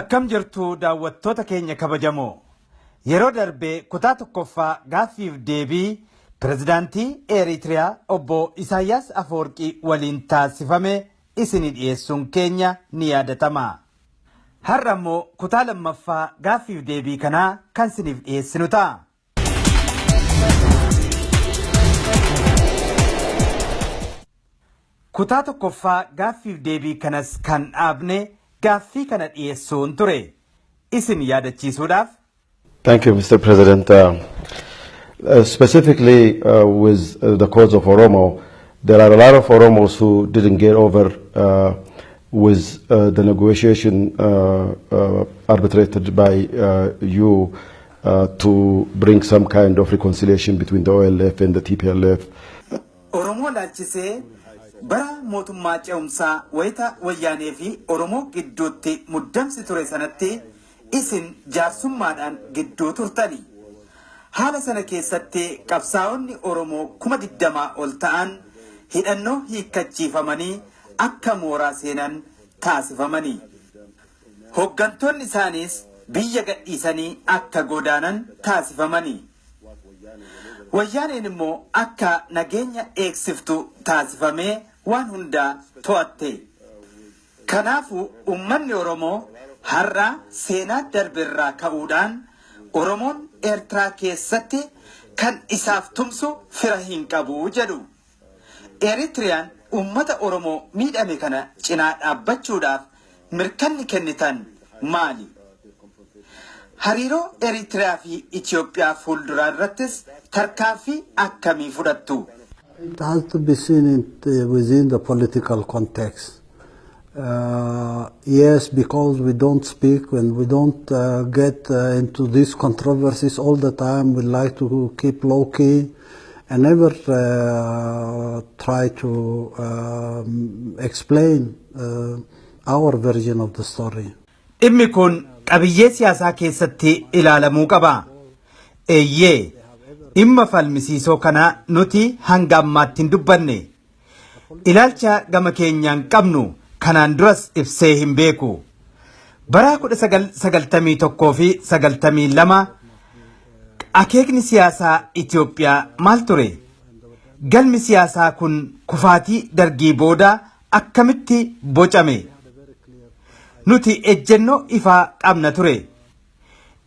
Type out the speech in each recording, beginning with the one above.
Akkam jirtu daawwattoota keenya kabajamoo. Yeroo darbee kutaa tokkoffaa gaaffiif deebii pirezidaantii Eritiriyaa obbo Isaayyaas Afwerqii waliin taasifame isinii dhiyeessuun keenya ni yaadatama. Har'a immoo kutaa lammaffaa gaaffiif deebii kanaa kan isiniif dhiyeessinu ta'a. Kutaa tokkoffaa gaaffiif deebii kanas kan dhaabne gaaffii kana dhiyeessuun ture. Isin yaadachiisuudhaaf. Thank you, Mr. President. Specifically with the cause of Oromo, there are a lot of Oromos who didn't get over with the negotiation arbitrated by you to bring some kind of reconciliation between the OLF and the TPLF. Oromo laalchisee bara mootummaa ce'umsaa wayita wayyaanee fi Oromoo gidduutti muddamsi ture sanatti isin jaarsummaadhaan gidduu turtani. Haala sana keessatti qabsaa'onni Oromoo 20,000 ol ta'an hidhannoo hiikkachiifamanii akka mooraa seenan taasifamanii. Hoggantoonni isaaniis biyya gadhiisanii akka godaanan taasifamanii. Wayyaaneen immoo akka nageenya eegsiftu taasifamee waan hundaa to'atte. Kanaafuu uummanni Oromoo har'a seenaa darbirraa ka'uudhaan Oromoon Eertiraa keessatti kan isaaf tumsu fira hin qabu jedhu. Eritiriyaan uummata Oromoo miidhame kana cinaa dhaabbachuudhaaf mirkanni kennitan maali? Hariiroo Eritiriyaa fi Itoophiyaa fuulduraa irrattis tarkaanfii akkamii fudhattu? It has to be seen within the political context. Yes, because we don't speak and we don't get into these controversies all the time. We like to keep low key and never try to explain our version of the story. Dhimmi kun qabiyyee siyaasaa keessatti ilaalamuu qaba. Eeyyee, dhimma falmisiisoo kana nuti hanga ammaatti hin dubbanne. Ilaalcha gama keenyaan qabnu kanaan duras ibsee hin beeku. Bara 1991 fi 92 akeekni siyaasaa Itoophiyaa maal ture? Galmi siyaasaa kun kufaatii dargii booda akkamitti bocame? Nuti ejjennoo ifaa qabna ture.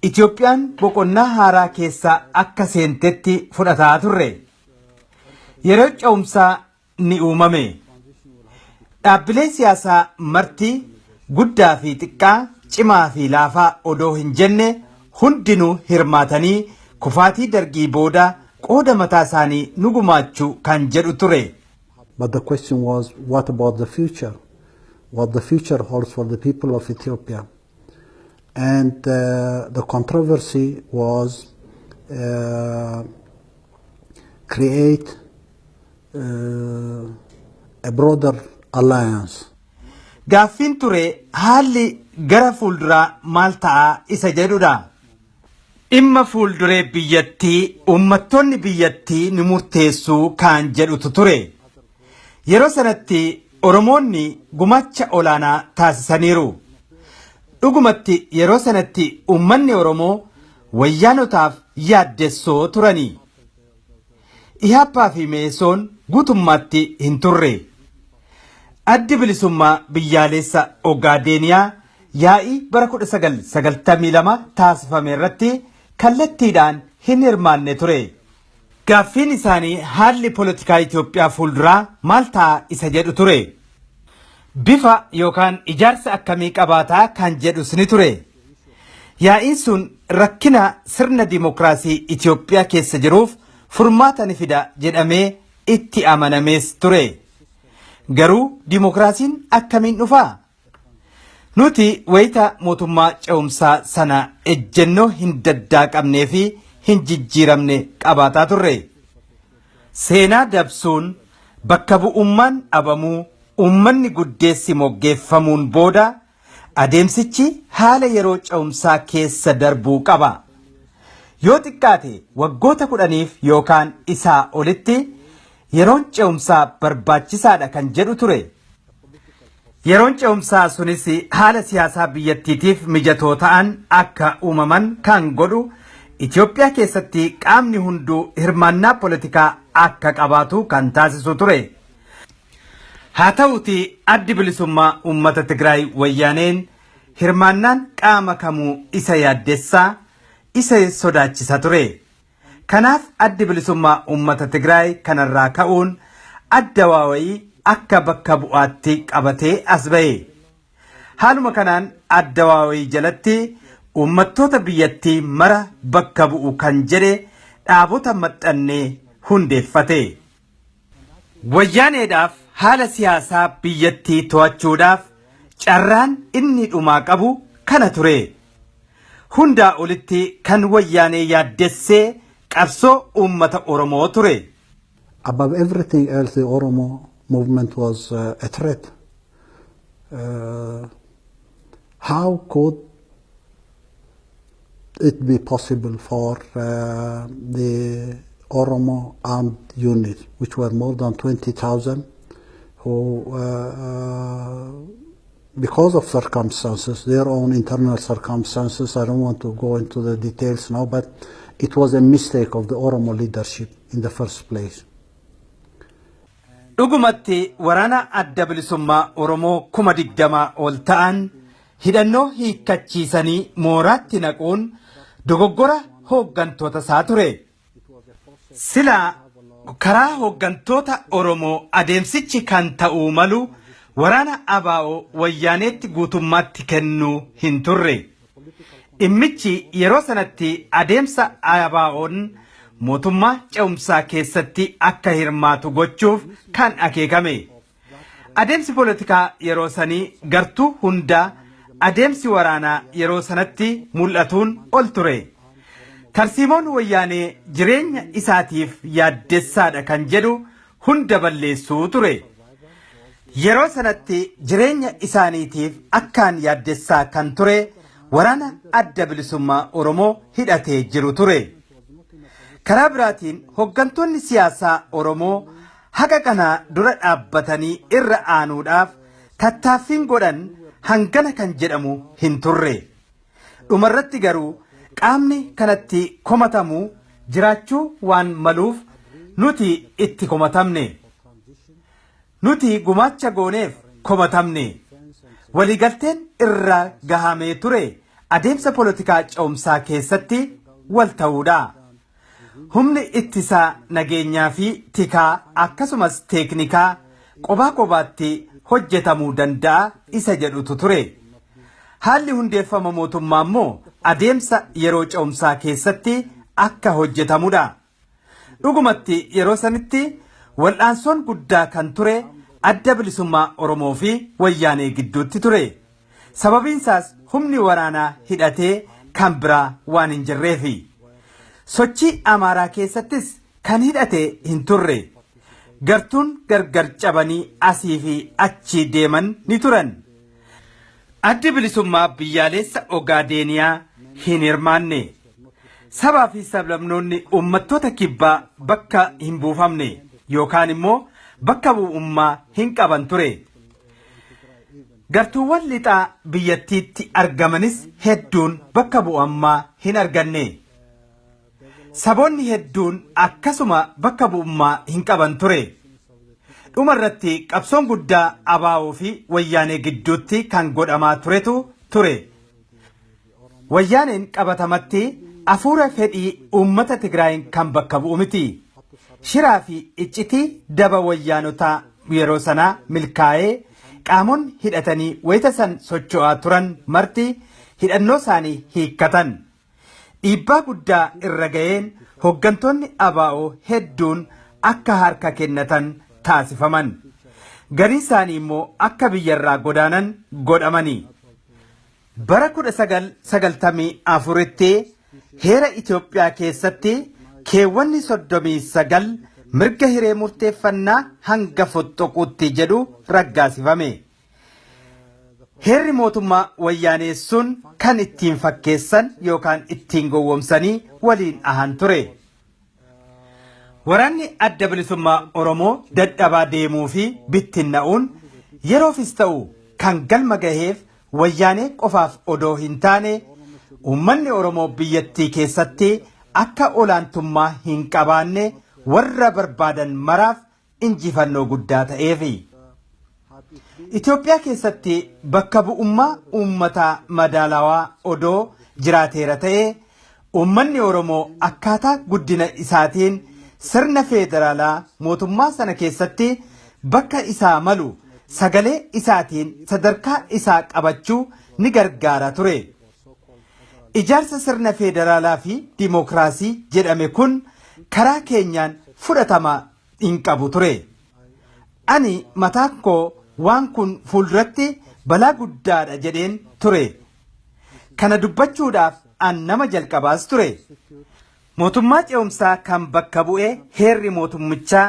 Itoophiyaan boqonnaa haaraa keessa akka seentetti fudhataa turre. Yeroo ce'umsaa ni uumame. Dhaabbilee siyaasaa marti guddaa fi xiqqaa, cimaa fi laafaa odoo hin jenne hundinuu hirmaatanii kufaatii dargii booda qooda mataa isaanii nu gumaachuu kan jedhu ture. But the question was, what about the future? What the future holds for the people of Ethiopia? And the controversy was create a broader alliance. Gaaffiin ture haalli gara fuulduraa maal ta'aa isa jedhudha. Dhimma fuulduree biyyattii uummattoonni biyyattii ni murteessuu kan jedhutu ture. Yeroo sanatti Oromoonni gumaacha olaanaa taasisaniiru. Dhugumatti yeroo sanatti uummanni Oromoo wayyaanotaaf yaaddessoo turani. Ihaappaa fi Meesoon guutummaatti hin turre. Addi bilisummaa biyyaalessa Ogaadeeniyaa yaa'ii bara 1992 taasifame irratti kallattiidhaan hin hirmaanne ture. Gaaffiin isaanii haalli poolitikaa Itoophiyaa fuulduraa maal ta'a isa jedhu ture. Bifa yookaan ijaarsa akkamii qabaataa kan jedhus ni ture. Yaa'iin sun rakkina sirna dimokiraasii Itoophiyaa keessa jiruuf furmaata ni fida jedhamee itti amanamees ture. Garuu dimokiraasiin akkamiin dhufaa? Nuti wayita mootummaa ce'umsaa sana ejjennoo hin daddaaqamnee fi hin jijjiiramne qabaataa turre. Seenaa dabsuun bakka bu'ummaan dhabamuu uummanni guddeessi moggeeffamuun booda adeemsichi haala yeroo ce'umsaa keessa darbuu qaba. Yoo xiqqaate waggoota 10 yookaan isaa olitti yeroon ce'umsaa barbaachisaadha kan jedhu ture. Yeroon ce'umsaa sunis haala siyaasaa biyyattiitiif mijatoo ta'an akka uumaman kan godhu Itoophiyaa keessatti qaamni hunduu hirmaannaa poolitikaa akka qabaatu kan taasisu ture. Haa ta'uutii addi bilisummaa uummata Tigraay wayyaaneen hirmaannaan qaama kamuu isa yaaddessaa isa sodaachisa ture. Kanaaf addi bilisummaa uummata Tigraay kanarraa ka'uun Addawaawii akka bakka bu'aatti qabatee as ba'e. Haaluma kanaan Addawaawii jalatti uummattoota biyyattii mara bakka bu'u kan jedhe dhaabota maxxannee hundeeffate. Wayyaaneedhaaf haala siyaasaa biyyattii to'achuudhaaf carraan inni dhumaa qabu kana ture. Hundaa olitti kan wayyaanee yaaddessee qabsoo uummata Oromoo ture. Above everything else, the Oromo movement was a threat. How could it be possible for the Oromo armed unit, which were more than 20,000, who, because of circumstances, their own internal circumstances, I don't want to go into the details now, but it was a mistake of the Oromo leadership in the first place. Dhugumatti waraana adda bilisummaa Oromoo 20,000 ol ta'an hidhannoo hiikkachiisanii mooraatti naquun dogoggora hooggantoota isaa ture. Silaa karaa hooggantoota Oromoo adeemsichi kan ta'uu malu waraana ABO wayyaaneetti guutummaatti kennuu hin turre. Dhimmichi yeroo sanatti adeemsa ABO'n mootummaa ce'umsaa keessatti akka hirmaatu gochuuf kan akeekame. Adeemsi poolitikaa yeroo sanii gartuu hundaa adeemsi waraanaa yeroo sanatti mul'atuun ol ture. Tarsiimoon wayyaanee jireenya isaatiif yaaddessaadha kan jedhu hunda balleessuu ture. Yeroo sanatti jireenya isaaniitiif akkaan yaaddessaa kan ture waraana adda bilisummaa Oromoo hidhatee jiru ture. Karaa biraatiin hooggantoonni siyaasaa Oromoo haqa kana dura dhaabbatanii irra aanuudhaaf tattaaffiin godhan hangana kan jedhamu hin turre. Dhumarratti garuu qaamni kanatti komatamu jiraachuu waan maluuf nuti itti komatamne. Nuti gumaacha gooneef komatamne. Waliigalteen irra gahamee ture adeemsa poolitikaa ce'umsaa keessatti wal ta'uudha. Humni ittisaa nageenyaa fi tikaa akkasumas teeknikaa qophaa qophaatti hojjetamuu danda'a isa jedhutu ture. Haalli hundeeffama mootummaa immoo adeemsa yeroo ce'umsaa keessatti akka hojjetamudha. Dhugumatti yeroo sanitti wal'aansoon guddaa kan ture adda bilisummaa Oromoo fi wayyaanee gidduutti ture. Sababiin isaas humni waraanaa hidhatee kan biraa waan hin jirreefi. Sochii Amaaraa keessattis kan hidhate hin turre. Gartuun gargar cabanii asii fi achi deeman ni turan. Addi bilisummaa biyyaalessa Ogaadeeniyaa hin hirmaanne. Sabaa fi sablamnoonni uummattoota kibbaa bakka hin buufamne yookaan immoo bakka bu'ummaa hin qaban ture. Gartuuwwan lixaa biyyattiitti argamanis hedduun bakka bu'ummaa hin arganne. Saboonni hedduun akkasuma bakka bu'ummaa hin qaban ture. Dhumarratti qabsoon guddaa ABO fi wayyaanee gidduutti kan godhamaa turetu ture. Wayyaaneen qabatamatti afuura fedhii uummata Tigraayin kan bakka bu'u miti. Shiraa fi iccitii daba wayyaanotaa yeroo sanaa milkaa'ee qaamonni hidhatanii wayita san socho'aa turan marti hidhannoo isaanii hiikkatan. Dhiibbaa guddaa irra ga'een hooggantoonni ABO hedduun akka harka kennatan taasifaman. Garii isaanii immoo akka biyyarraa godaanan godhamani. Bara 1994tti heera Itoophiyaa keessatti keewwanni 39 mirga hiree murteeffannaa hanga fottoquutti jedhu raggaasifame. Heerri mootummaa wayyaaneessuun kan ittiin fakkeessan yookaan ittiin gowwomsanii waliin ahan ture. Waraanni adda bilisummaa Oromoo dadhabaa deemuu fi bittinna'uun yeroofis ta'u kan galma gaheef wayyaanee qofaaf odoo hin taane uummanni Oromoo biyyattii keessatti akka olaantummaa hin qabaanne warra barbaadan maraaf injifannoo guddaa ta'eefi. Itoophiyaa keessatti bakka bu'ummaa uummataa madaalawaa odoo jiraateera ta'ee uummanni Oromoo akkaataa guddina isaatiin sirna federaalaa mootummaa sana keessatti bakka isaa malu sagalee isaatiin sadarkaa isaa qabachuu ni gargaara ture. Ijaarsa sirna federaalaa fi dimookiraasii jedhame kun karaa keenyaan fudhatama hin qabu ture. Ani mataan koo waan kun fuulduratti balaa guddaadha jedheen ture. Kana dubbachuudhaaf an nama jalqabaas ture. Mootummaa ce'umsaa kan bakka bu'ee heerri mootummichaa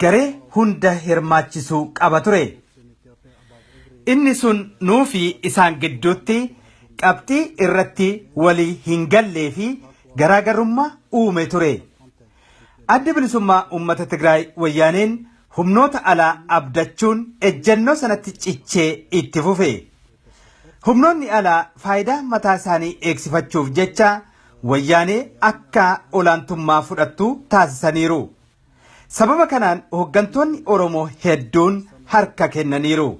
garee hunda hirmaachisuu qaba ture. Inni sun nuu fi isaan gidduutti qabxii irratti walii hin gallee fi garaagarummaa uume ture. Adda bilisummaa uummata Tigraay wayyaaneen humnoota alaa abdachuun ejjennoo sanatti cichee itti fufe. Humnoonni alaa faayidaa mataa isaanii eegsifachuuf jecha wayyaanee akka olaantummaa fudhattu taasisaniiru. Sababa kanaan hooggantoonni Oromoo hedduun harka kennaniiru.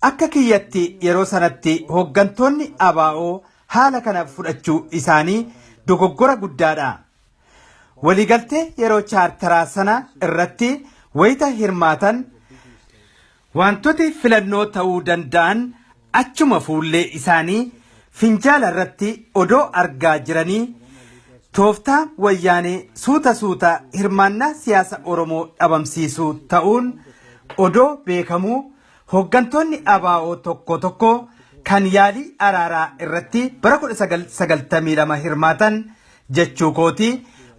Akka kiyyatti yeroo sanatti hooggantoonni ABO haala kana fudhachuu isaanii dogoggora guddaadha. Waliigaltee yeroo chaartaraa sana irratti wayita hirmaatan wantooti filannoo ta'uu danda'an achuma fuullee isaanii finjaala irratti odoo argaa jiranii tooftaa wayyaanee suuta hirmaannaa siyaasa Oromoo dhabamsiisuu ta'uun odoo beekamuu hooggantoonni ABO tokko kan yaalii araaraa irratti bara 1992 hirmaatan jechuu kooti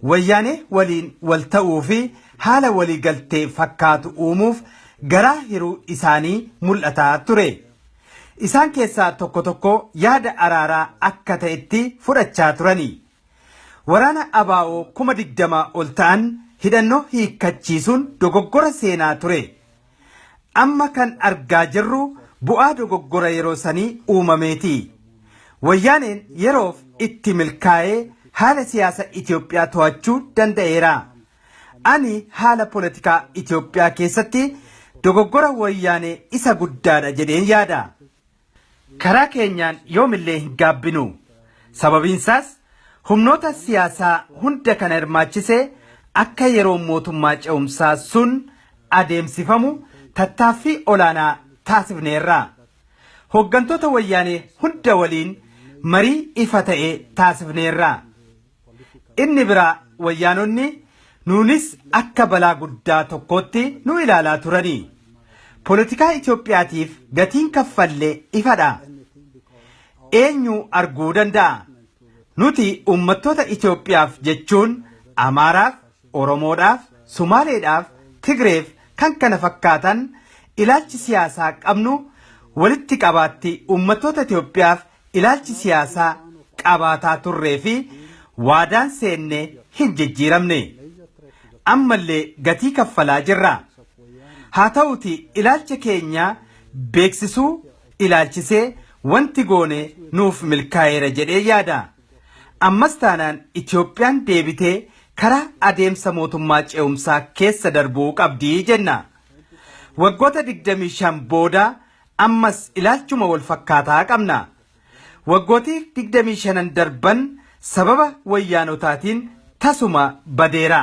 wayyaanee waliin wal ta'uu fi haala waliigaltee fakkaatu uumuuf garaa hiruu isaanii mul'ataa ture. Isaan keessaa tokko yaada araaraa akka ta'etti fudhachaa turani. Waraana ABO 20,000 ol ta'an hidhannoo hiikkachiisuun dogoggora seenaa ture. Amma kan argaa jirru bu'aa dogoggora yeroo sanii uumameeti. Wayyaaneen yeroof itti milkaa'ee haala siyaasa Itoophiyaa to'achuu danda'eera. Ani haala politikaa Itoophiyaa keessatti dogoggora wayyaanee isa guddaadha jedheen yaada. Karaa keenyaan yoomillee hin gaabbinu. Sababiinsaas humnoota siyaasaa hunda kana hirmaachisee akka yeroo mootummaa ce'umsaa sun adeemsifamu tattaaffii olaanaa taasifneerra. Hooggantoota wayyaanee hunda waliin marii ifa ta'e taasifneerra. Inni biraa wayyaanonni nuunis akka balaa guddaa tokkotti nu ilaalaa turani. Politikaa Itoophiyaatiif gatiin kaffallee ifadha. Eenyu arguu danda'a? Nuti uummattoota Itoophiyaaf jechuun Amaaraaf, Oromoodhaaf, Sumaaleedhaaf, Tigreef kan kana fakkaatan ilaalchi siyaasaa qabnu walitti qabaatti uummattoota Itoophiyaaf ilaalchi siyaasaa qabaataa turree fi waadaan seennee hin jijjiiramne. Ammallee gatii kaffalaa jirra. Haa ta'uti ilaalcha keenya beeksisuu ilaalchisee wanti goone nuuf milkaa'eera jedhee yaada. Ammas taanaan Itoophiyaan deebitee karaa adeemsa mootummaa ce'umsaa keessa darbuu qabdii jenna. Waggoota 25 booda ammas ilaalchuma wal fakkaataa qabna. Waggootii 25 darban sababa wayyaanotaatiin tasuma badeera.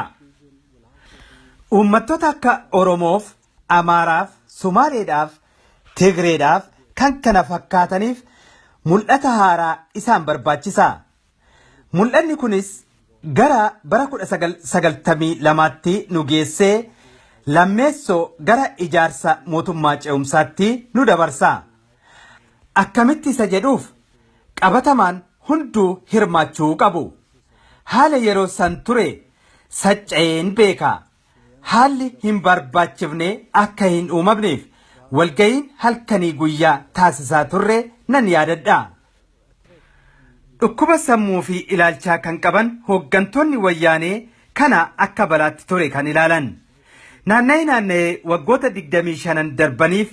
Uummattoota akka Oromoof, Amaaraaf, Sumaaleedhaaf, Tigreedhaaf kan kana fakkaataniif mul'ata haaraa isaan barbaachisa. Mul'anni kunis gara bara 1992tti nu geessee lammeessoo gara ijaarsa mootummaa ce'umsaatti nu dabarsa. Akkamitti isa jedhuuf qabatamaan hunduu hirmaachuu qabu. Haala yeroo san ture sacca'een beeka. Haalli hin barbaachifne akka hin uumamneef walga'iin halkanii guyyaa taasisaa turre nan yaadadha. Dhukkuba sammuu fi ilaalchaa kan qaban hooggantoonni wayyaanee kana akka balaatti ture kan ilaalan. Naanna'ee waggoota 25 darbaniif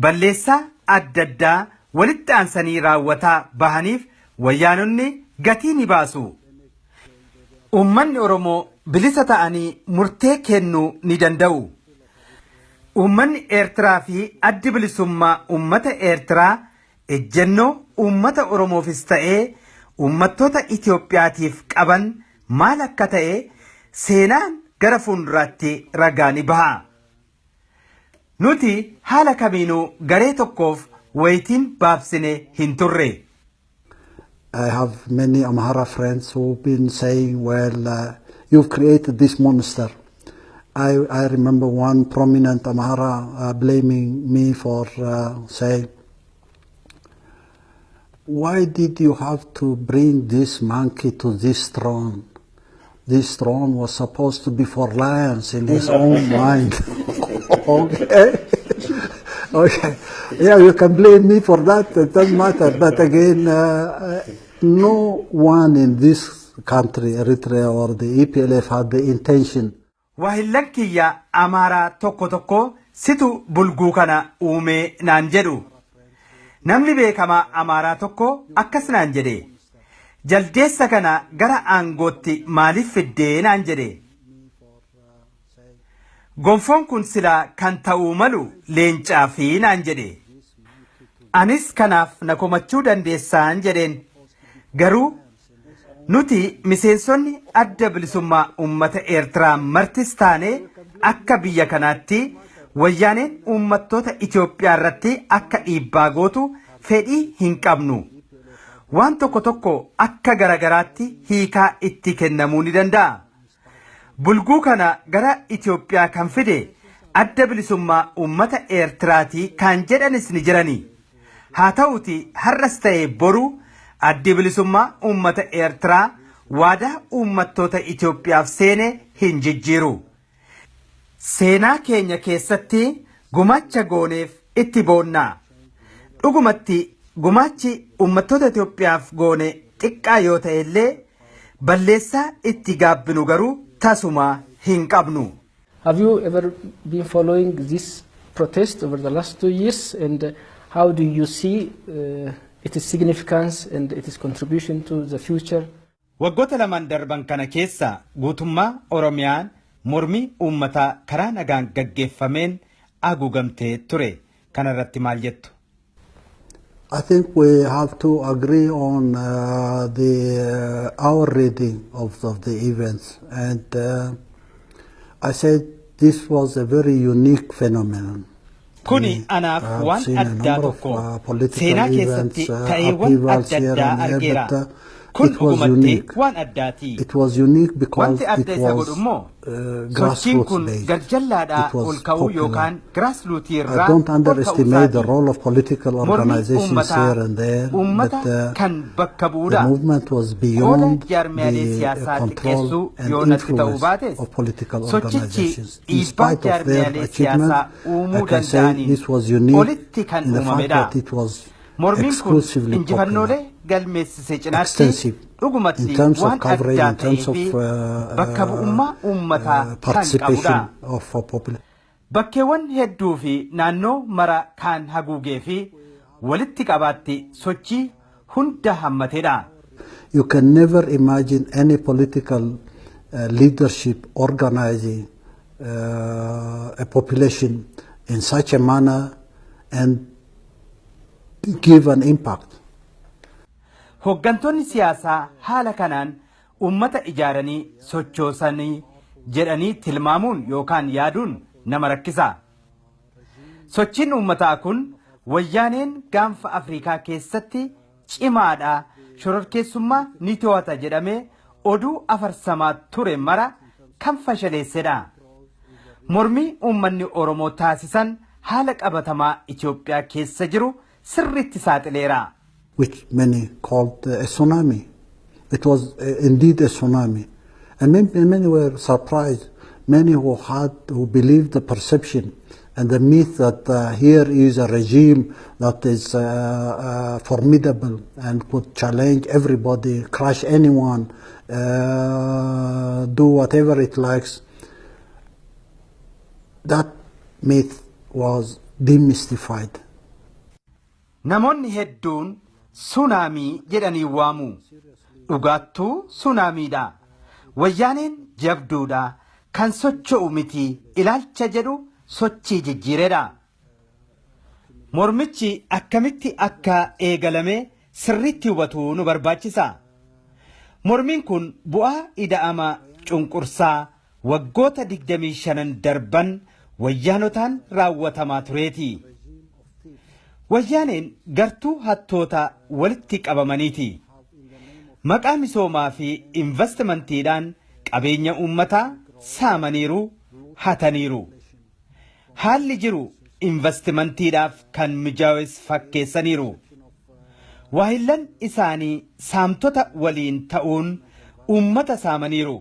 balleessaa adda addaa walitti aansanii raawwataa bahaniif wayyaanonni gatii ni baasu. Uummanni Oromoo bilisa ta'anii murtee kennuu ni danda'u. Uummanni Eertiraa fi addi bilisummaa uummata Eertiraa ejjennoo uummata Oromoofis ta'ee uummattoota Itoophiyaatiif qaban maal akka ta'e seenaan gara fuulduraatti ragaa ni baha. Nuti haala kamiinuu garee tokkoof wayitiin baabsine hin turre. I have many Amhara friends who've been saying, well, you've created this monster. I remember one prominent Amhara blaming me for saying, why did you have to bring this monkey to this throne? This throne was supposed to be for lions in his own mind. Okay. Okay. Yeah, you can blame me for that. It doesn't matter. But again, no one in this country, Eritrea or the EPLF, had the intention. Wahillan kiyya Amaaraa tokko tokko situ bulguu kana uume naan jedhu. Namni beekamaa Amaaraa tokko akkas naan jedhe. Jaldeessa kana gara aangootti maaliif fiddee naan jedhe. Gonfoon kun silaa kan ta'uu malu leencaa fi naan jedhe. Anis kanaaf na komachuu dandeessaan jedheen. Garuu nuti miseensonni adda bilisummaa uummata Eertiraa martis taane akka biyya kanaatti wayyaaneen uummattoota Itoophiyaa irratti akka dhiibbaa gootu fedhii hin qabnu. Waan tokko tokko akka garagaraatti hiikaa itti kennamuu ni danda'a. Bulguu kana gara Itoophiyaa kan fide adda bilisummaa uummata Eertiraatii kan jedhanis ni jirani. Haa ta'uti har'as ta'e boru addi bilisummaa uummata Eertiraa waadaa uummattoota Itoophiyaaf seene hin jijjiiru. Seenaa keenya keessatti gumaacha gooneef itti boonnaa. Dhugumatti gumaachi uummattoota Itoophiyaaf goone xiqqaa yoo ta'e illee balleessaa itti gaabbinu garuu tasuma hin qabnu. Have you ever been following this protest over the last 2 years, and how do you see its significance and its contribution to the future? Waggoota lamaan darban kana keessa guutummaa Oromiyaan mormii uummataa karaa nagaan gaggeeffameen haguugamtee ture. Kana irratti maal jettu? I think we have to agree on our reading of the events, and I said this was a very unique phenomenon. Kuni anaaf waan addaa tokko seenaa keessatti ta'eewwan adda addaa argeera. Kun dhugumatti waan addaati. It was unique because it was grassroots based. It was popular. I don't underestimate the role of political organizations here and there, but the movement was beyond the control and influence of political organizations. In spite of their achievement, I can say this was unique in the fact that it was exclusively popular. Extensive in terms of coverage, in terms of participation of population. Bakkeewwan hedduu fi naannoo mara kan haguugee fi walitti qabaatti sochii hunda hammateedha. You can never imagine any political leadership organizing a population in such a manner and give an impact. Hooggantoonni siyaasaa haala kanaan uummata ijaaranii sochoosanii jedhanii tilmaamuun yookaan yaaduun nama rakkisa. Sochiin uummataa kun wayyaaneen gaanfa Afrikaa keessatti cimaadha, shororkeessummaa ni to'ata jedhamee oduu afarsamaa ture mara kan fashaleessedha. Mormii uummanni Oromoo taasisan haala qabatamaa Itoophiyaa keessa jiru sirriitti saaxileera. Which many called a tsunami. It was indeed a tsunami. And many were surprised. Many who believed the perception and the myth that here is a regime that is formidable and could challenge everybody, crush anyone, do whatever it likes. That myth was demystified Namoonni hedduun suunaamii jedhanii waamu. Dhugaattuu suunaamiidha. Wayyaaneen jabduudha. Kan socho'u miti ilaalcha jedhu sochii jijjiireedha. Mormichi akkamitti akka eegalame sirriitti hubatu nu barbaachisa. Mormiin kun bu'aa ida'ama cunqursaa waggoota 25 darban wayyaanotaan raawwatamaa tureeti. Wayyaaneen gartuu hattoota walitti qabamaniiti. Maqaa misoomaa fi investimantiidhaan qabeenya uummataa saamaniiru, hataniiru. Haalli jiru investimantiidhaaf kan mijaawes fakkeessaniiru. Waahillan isaanii saamtota waliin ta'uun uummata saamaniiru.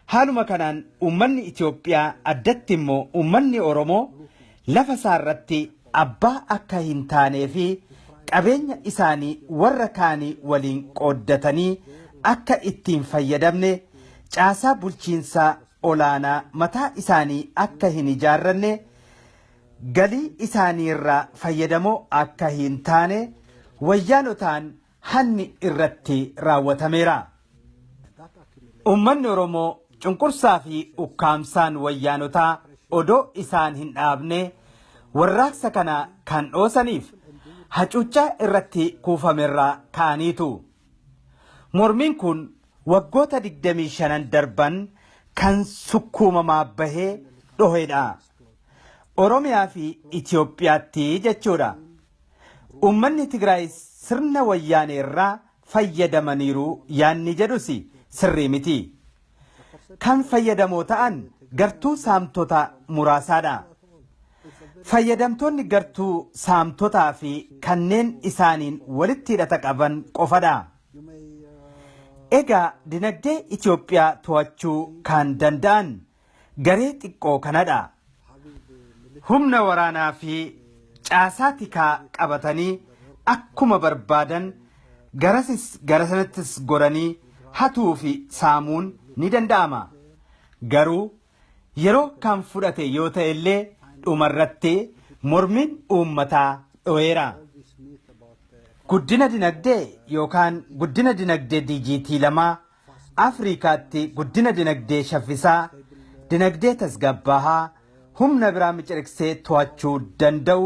Haaluma kanaan uummanni Itoophiyaa addatti immoo uummanni Oromoo lafa isaarratti abbaa akka hin taanee fi qabeenya isaanii warra kaanii waliin qooddatanii akka ittiin fayyadamne caasaa bulchiinsaa olaanaa mataa isaanii akka hin ijaarranne galii isaanii irraa fayyadamoo akka hin taane wayyaanotaan hanni irratti raawwatameera. Uummanni Oromoo cunqursaa fi ukkaamsaan wayyaanotaa odoo isaan hin dhaabne warraaqsa kana kan dhoosaniif hacuuccaa irratti kuufamerraa ka'aniitu. Mormiin kun waggoota 25 darban kan sukkuumamaa bahee dhoheedha. Oromiyaa fi Itoophiyaatti jechuudha. Uummanni Tigraay sirna wayyaanee irraa fayyadamaniiru yaanni jedhus sirrii miti. Kan fayyadamoo ta'an gartuu saamtota muraasaadha. Fayyadamtoonni gartuu saamtotaa fi kanneen isaaniin walitti hidhata qaban qofadha. Egaa dinagdee Itoophiyaa to'achuu kan danda'an garee xiqqoo kanadha. Humna waraanaa fi caasaa tikaa qabatanii akkuma barbaadan garasanattis godhanii hatuu fi saamuun ni danda'ama. Garuu yeroo kan fudhate yoo ta'e illee dhumarratti mormiin uummataa dho'eera. Guddina dinagdee yookaan guddina dinagdee dijiitii lamaa Afrikaatti guddina dinagdee shaffisaa, dinagdee tasgabbaahaa, humna biraa miciriqsee to'achuu danda'u,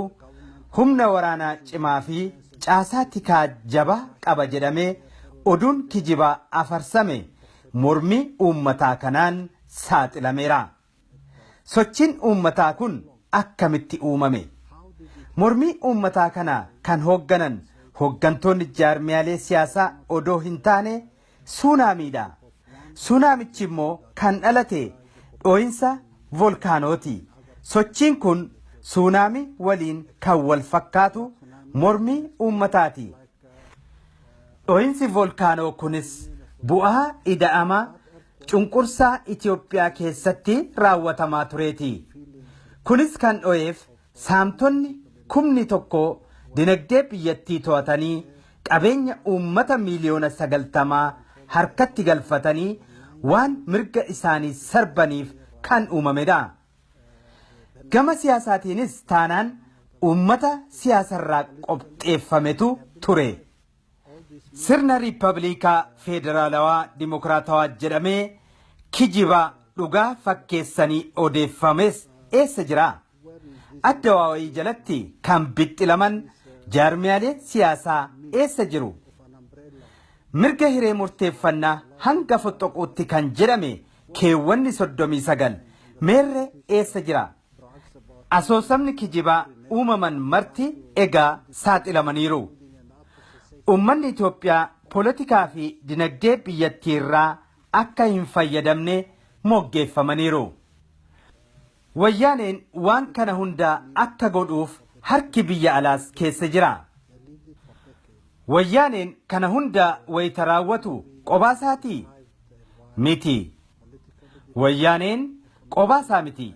humna waraanaa cimaa fi caasaa tikaa jabaa qaba jedhamee oduun kijibaa afarsame mormii uummataa kanaan saaxilameera. Sochiin uummataa kun akkamitti uumame? Mormii uummataa kana kan hoogganan hooggantoonni jaarmiyaalee siyaasaa odoo hin taane suunaamiidha. Suunaamichi immoo kan dhalate dhoo'insa volkaanooti. Sochiin kun suunaamii waliin kan wal fakkaatu mormii uummataati. Dhoo'insi volkaanoo kunis bu'aa ida'ama cunqursaa Itoophiyaa keessatti raawwatamaa tureeti. Kunis kan dho'eef saamtonni 1,000 dinagdee biyyattii to'atanii qabeenya uummata miliyoona 90 harkatti galfatanii waan mirga isaanii sarbaniif kan uumamedha. Gama siyaasaatiinis taanaan uummata siyaasarraa qopheeffametu ture. Sirna Riippaabilikaa Federaalawaa Dimokiraatawaa jedhamee kijiba dhugaa fakkeessanii odeeffames eessa jira? Addawaawii jalatti kan bixxilaman jaarmiyaalee siyaasaa eessa jiru? Mirga hiree murteeffannaa hanga foxoquutti kan jedhame keewwanni 39 meerre eessa jira? Asoosamni kijibaa uumaman marti egaa saaxilamaniiru. Uummanni Itoophiyaa poolitikaa fi dinagdee biyyattii irraa akka hin fayyadamne moggeeffamaniiru. Wayyaaneen waan kana hunda akka godhuuf harki biyya alaas keessa jira. Wayyaaneen kana hunda wayita raawwatu qobaasaatii miti. Wayyaaneen qobaasaa miti.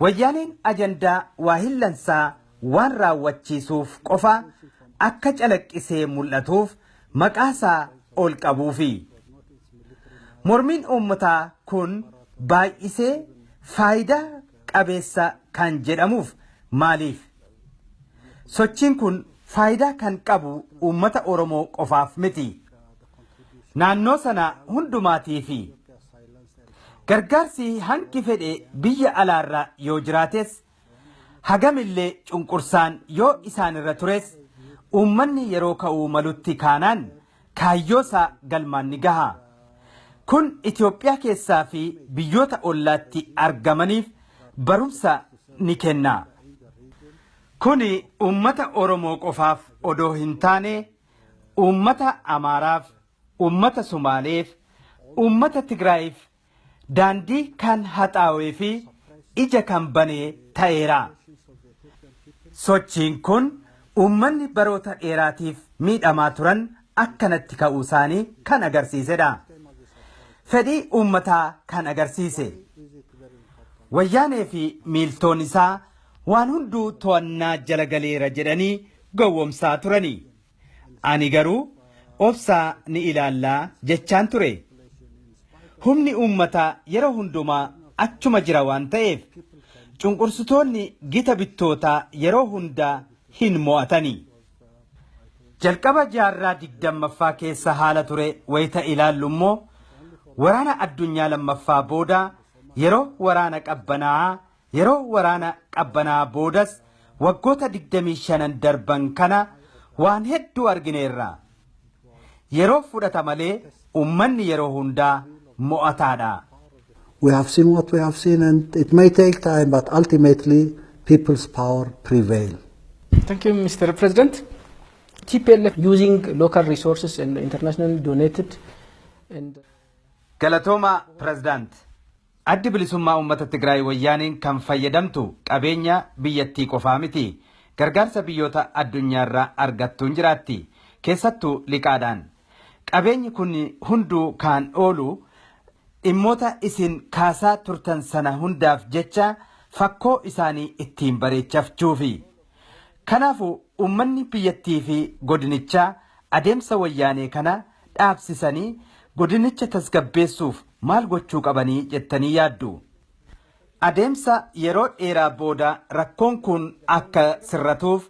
Wayyaaneen ajandaa waahillansaa waan raawwachiisuuf qofa akka calaqqisee mul'atuuf maqaasaa ol qabuufi. Mormiin uummataa kun baay'isee faayidaa qabeessa kan jedhamuuf maaliif? Sochiin kun faayidaa kan qabu uummata Oromoo qofaaf miti. Naannoo sana hundumaatii fi gargaarsi hanqi fedhe biyya alaarraa yoo jiraates hagamillee cunqursaan yoo isaan irra tures uummanni yeroo ka'uu malutti kaanaan kaayyoosaa galmaan ni gaha. Kun Itoophiyaa keessaa fi biyyoota ollaatti argamaniif barumsa ni kenna. Kuni uummata Oromoo qofaaf odoo hin taane uummata Amaaraaf, uummata Sumaaleef, uummata Tigraayiif daandii kan haxaawee fi ija kan banee ta'eera. Sochiin kun uummanni baroota dheeraatiif miidhamaa turan akkanatti ka'uu isaanii kan agarsiisedha. Fedhii uummataa kan agarsiise. Wayyaanee fi miiltoon isaa waan hunduu to'annaa jala galeera jedhanii gowwomsaa turani. Ani garuu obsaa ni ilaallaa jechaan ture. Humni uummataa yeroo hundumaa achuma jira waan ta'eef cunqursitoonni gita bittootaa yeroo hundaa hin mo'atani. Jalqaba jaarraa 20ffaa keessa haala ture wayita ilaallu immoo waraana addunyaa lammaffaa booda yeroo waraana qabbanaa boodas waggoota 25 darban kana waan hedduu argineerra. Yeroo fudhata malee uummanni yeroo hundaa mo'ataadha. We have seen what we have seen, and it may take time, but ultimately people's power prevail. Thank you, Mr. President. TPLF using local resources and internationally donated and Galatooma President. Addi bilisummaa uummata Tigraay wayyaaniin kan fayyadamtu qabeenya biyyattii qofaa miti. Gargaarsa biyyoota addunyaarraa argattuun jiraatti. Keessattuu liqaadhaan. Qabeenyi kun hunduu kan oolu dhimmoota isin kaasaa turtan sana hundaaf jecha fakkoo isaanii ittiin bareechachuufi. Kanaafuu uummanni biyyattii fi godinichaa adeemsa wayyaanee kana dhaabsisanii godinicha tasgabbeessuuf maal gochuu qabanii jettanii yaaddu. Adeemsa yeroo dheeraa booda rakkoon kun akka sirratuuf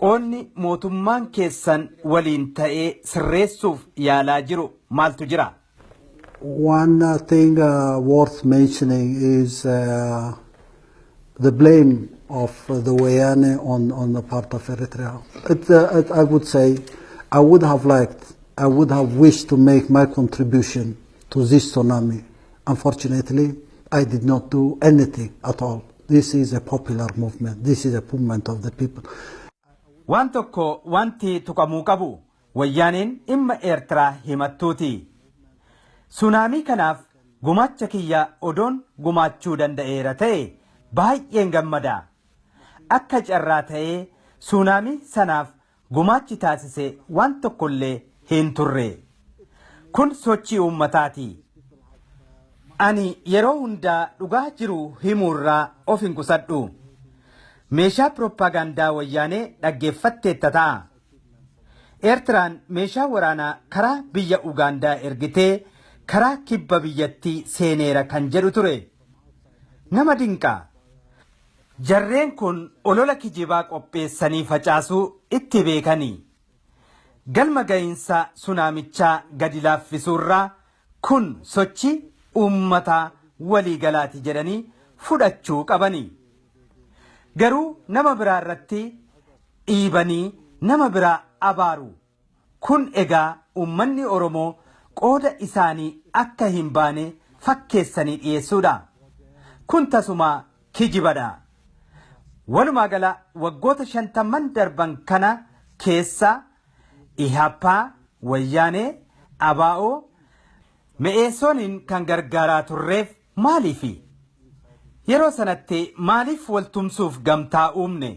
qoonni mootummaan keessan waliin ta'ee sirreessuuf yaalaa jiru maaltu jira? One thing worth mentioning is the blame of the Wayane on the part of Eritrea. I would say I would have wished to make my contribution to this tsunami. Unfortunately, I did not do anything at all. This is a popular movement. This is a movement of the people. Waan tokko wanti tuqamuu qabu wayyaaneen dhimma Eertiraa himattuuti. Sunaamii kanaaf gumaacha kiyya odoon gumaachuu danda'eera ta'e baay'een gammada. Akka carraa ta'ee sunaamii sanaaf gumaachi taasise waan tokkollee hin turre. Kun sochii uummataati. Ani yeroo hundaa dhugaa jiru himuurraa of hin qusadhu. Meeshaa propaagandaa wayyaanee dhaggeeffatteetta ta'a. Eertiraan meeshaa waraanaa karaa biyya Ugaandaa ergitee karaa kibba biyyattii seeneera kan jedhu ture. Nama dinqaa. Jarreen kun olola kijibaa qopheessanii facaasuu itti beekanii. Galma ga'iinsa sunaamichaa gadi laaffisuurraa kun sochii uummataa waliigalaati jedhanii fudhachuu qabanii. Garuu nama biraa irratti dhiibanii nama biraa abaaru. Kun egaa uummanni Oromoo qooda isaanii akka hin baane fakkeessanii dhiyeessuudha. Kun tasumaa kijibadha. Walumaa gala waggoota 50 darban kana keessa Ihappaa, Wayyaanee, Abaa'oo, Me'eesooniin kan gargaaraa turreef maaliifi? Yeroo sanatti maaliif waltumsuuf gamtaa uumne?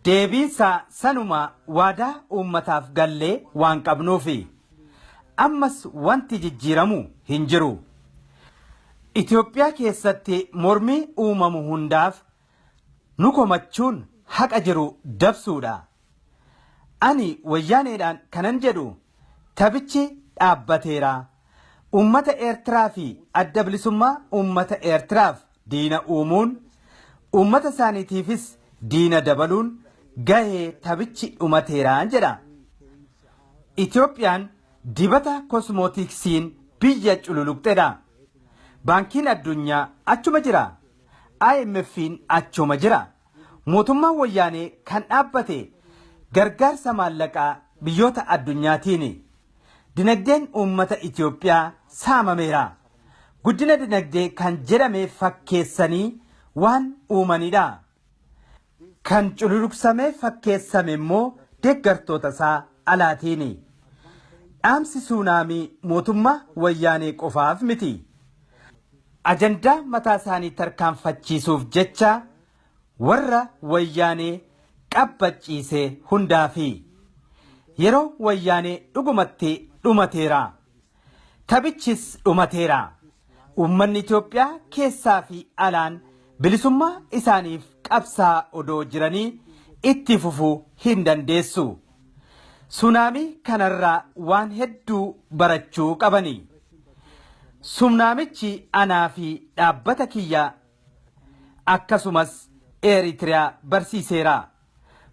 Deebiinsaa sanuma waadaa uummataaf gallee waan qabnuufi. Ammas wanti jijjiiramu hin jiru. Itoophiyaa keessatti mormii uumamu hundaaf nu komachuun haqa jiru dabsuudha. Ani wayyaaneedhaan kanan jedhu tabichi dhaabbateera. Uummata Eertiraa fi adda bilisummaa uummata Eertiraaf diina uumuun uummata isaaniitiifis diina dabaluun gahee taphichi dhumateeraan jedha. Itoophiyaan dibata kosmootiksiin biyya cululuqxedha. Baankiin addunyaa achuma jira. IMF'n achuma jira. Mootummaan wayyaanee kan dhaabbate gargaarsa maallaqaa biyyoota addunyaatiin. Dinagdeen uummata Itoophiyaa saamameera. Guddina dinagdee kan jedhame fakkeessanii waan uumanidha. Kan cululuqsamee fakkeessame immoo deeggartoota isaa alaatiini. Dhaamsi suunaamii mootummaa wayyaanee qofaaf miti. Ajandaa mataa isaanii tarkaanfachiisuuf jecha warra wayyaanee qabbachiisee hundaafi. Yeroo wayyaanee dhugumatti dhumateera. Taphichis dhumateera. Uummanni Itoophiyaa keessaa fi alaan bilisummaa isaaniif qabsaa odoo jiranii itti fufuu hin dandeessu. Suunaamii kanarraa waan hedduu barachuu qabani. Suunaamichi anaa fi dhaabbata kiyyaa akkasumas Eritiriyaa barsiiseera.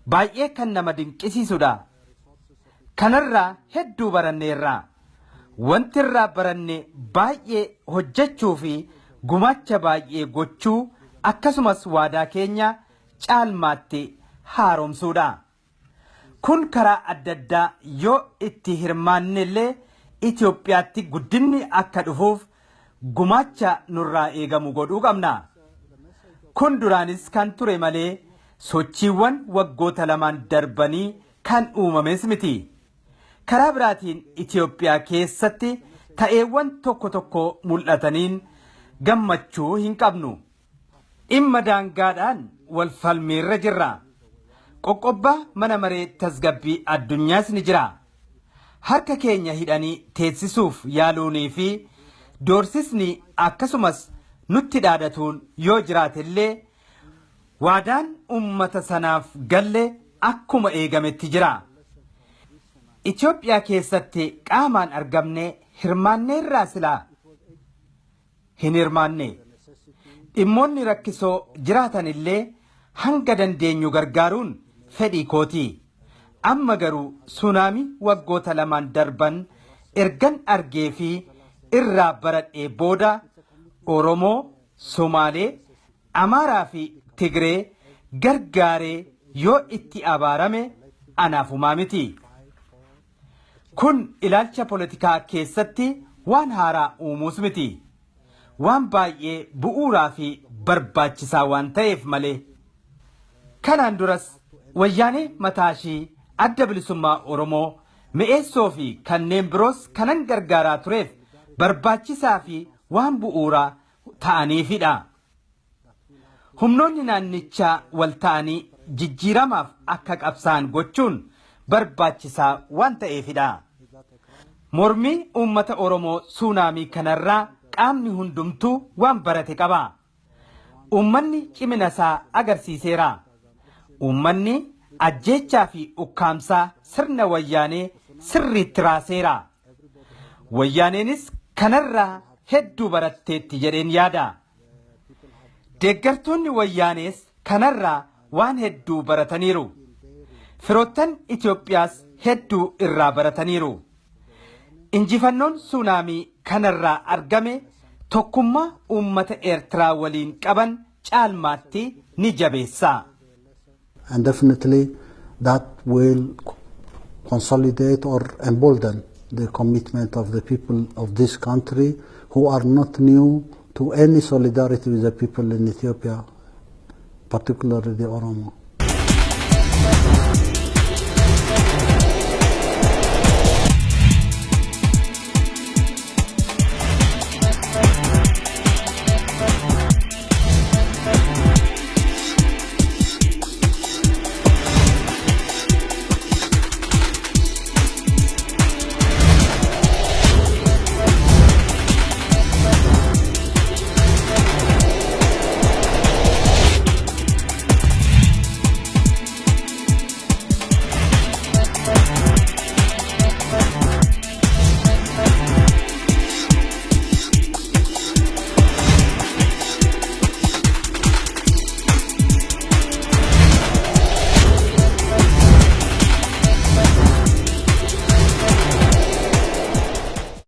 Baay'ee kan nama dinqisiisudha. Kanarraa hedduu baranneerra. Wanti irraa baranne baay'ee hojjechuu fi gumaacha baay'ee gochuu akkasumas waadaa keenya caalmaatti haaromsuudha. Kun karaa adda addaa yoo itti hirmaanne illee Itoophiyaatti guddinni akka dhufuuf gumaacha nurraa eegamu godhuu qabna. Kun duraanis kan ture malee sochiiwwan waggoota lamaan darbanii kan uumames miti. Karaa biraatiin Itoophiyaa keessatti ta'eewwan tokko tokko mul'ataniin gammachuu hin qabnu. Dhimma daangaadhaan wal falmiirra jirra. Qoqqobbaa mana maree tasgabbii addunyaas ni jira. Harka keenya hidhanii teessisuuf yaaluunii fi doorsisni akkasumas nutti dhaadatuun yoo jiraatellee waadaan uummata sanaaf galle akkuma eegametti jira. Itoophiyaa keessatti qaamaan argamne hirmaanneerraa silaa hin hirmaanne. Dhimmoonni rakkisoo jiraatan illee hanga dandeenyu gargaaruun fedhii kooti. Amma garuu suunaamii waggoota lamaan darban ergan argee fi irraa baradhee booda Oromoo, Somaalee, Amaaraa fi Tigree gargaaree yoo itti abaarame anaafumaa miti. Kun ilaalcha politikaa keessatti waan haaraa uumuus miti. Waan baay'ee bu'uuraa fi barbaachisaa waan ta'eef malee. Kanaan duras wayyaanee mataashii adda bilisummaa Oromoo mi'eessoo fi kanneen biroos kanan gargaaraa tureef barbaachisaa fi waan bu'uuraa ta'aniifidha. Humnoonni naannichaa wal ta'anii jijjiiramaaf akka qabsaan gochuun barbaachisaa waan ta'eefidha. Mormii uummata Oromoo suunaamii kanarraa qaamni hundumtuu waan barate qaba. Uummanni cimina isaa agarsiiseera. Uummanni ajjeechaa fi ukkaamsaa sirna wayyaanee sirriitti raaseera. Wayyaaneenis kanarraa hedduu baratteetti jedheen yaada. Deeggartoonni wayyaanees kanarraa waan hedduu barataniiru. Firoottan Itoophiyaas hedduu irraa barataniiru. Injifannoon suunaamii kanarraa argame tokkummaa uummata Eertiraa waliin qaban caalmaatti ni jabeessa. And definitely that will consolidate or embolden the commitment of the people of this country who are not new to any solidarity with the people in Ethiopia, particularly the Oromo.